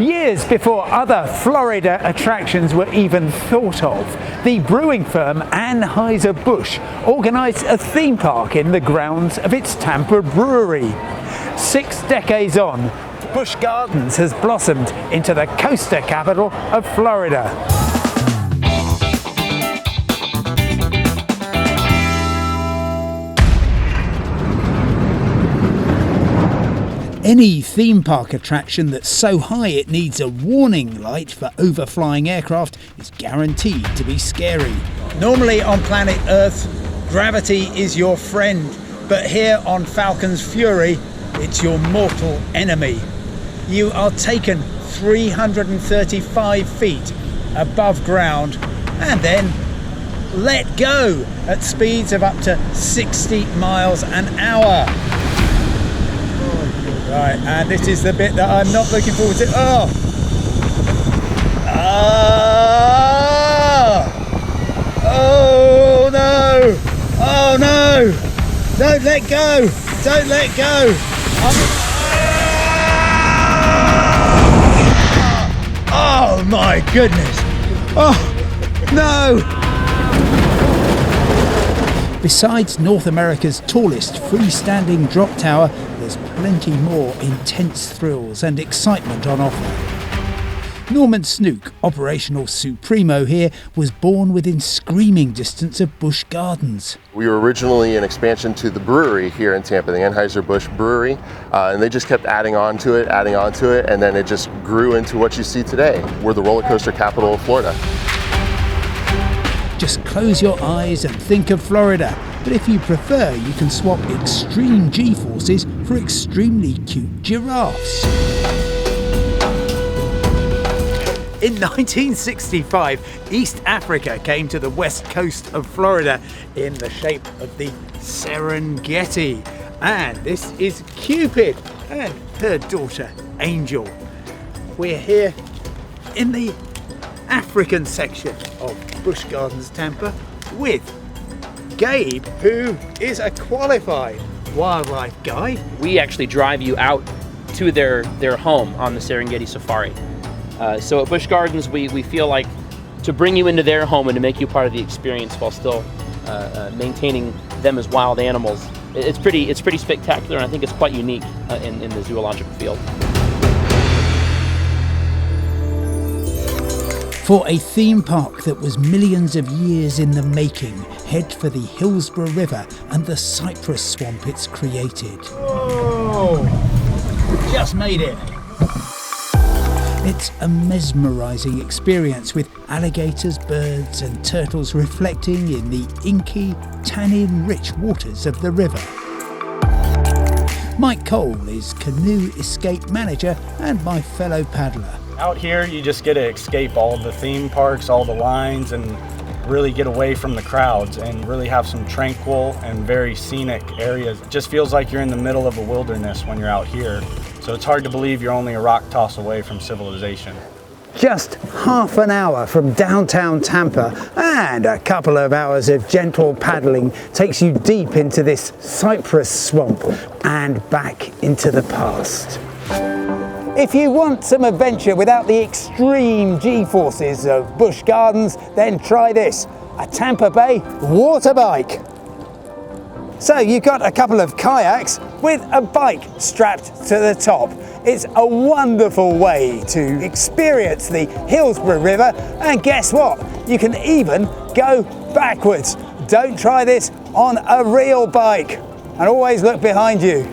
Years before other Florida attractions were even thought of, the brewing firm Anheuser-Busch organised a theme park in the grounds of its Tampa brewery. 6 decades on, Busch Gardens has blossomed into the coaster capital of Florida. Any theme park attraction that's so high it needs a warning light for overflying aircraft is guaranteed to be scary. Normally on planet Earth, gravity is your friend, but here on Falcon's Fury, it's your mortal enemy. You are taken 335 feet above ground and then let go at speeds of up to 60 miles an hour. Right, and this is the bit that I'm not looking forward to. Oh no! Oh no! Don't let go! Don't let go! Oh my goodness! Oh no! Besides North America's tallest freestanding drop tower, there's plenty more intense thrills and excitement on offer. Norman Snook, operational supremo here, was born within screaming distance of Busch Gardens. We were originally an expansion to the brewery here in Tampa, the Anheuser-Busch brewery, and they just kept adding on to it, and then it just grew into what you see today. We're the roller coaster capital of Florida. Just close your eyes and think of Florida. But if you prefer, you can swap extreme G-forces for extremely cute giraffes. In 1965, East Africa came to the west coast of Florida in the shape of the Serengeti. And this is Cupid and her daughter, Angel. We're here in the African section of Busch Gardens Tampa with Gabe, who is a qualified wildlife guide. We actually drive you out to their home on the Serengeti Safari. So at Busch Gardens, we feel like to bring you into their home and to make you part of the experience while still maintaining them as wild animals. It's pretty spectacular, and I think it's quite unique in the zoological field. For a theme park that was millions of years in the making, head for the Hillsborough River and the cypress swamp it's created. Whoa! Just made it. It's a mesmerising experience with alligators, birds and turtles reflecting in the inky, tannin-rich waters of the river. Mike Cole is canoe escape manager and my fellow paddler. Out here, you just get to escape all the theme parks, all the lines, and really get away from the crowds and really have some tranquil and very scenic areas. It just feels like you're in the middle of a wilderness when you're out here. So it's hard to believe you're only a rock toss away from civilization. Just half an hour from downtown Tampa and a couple of hours of gentle paddling takes you deep into this cypress swamp and back into the past. If you want some adventure without the extreme G-forces of Busch Gardens, then try this, a Tampa Bay water bike. So you've got a couple of kayaks with a bike strapped to the top. It's a wonderful way to experience the Hillsborough River, and guess what? You can even go backwards. Don't try this on a real bike, and always look behind you.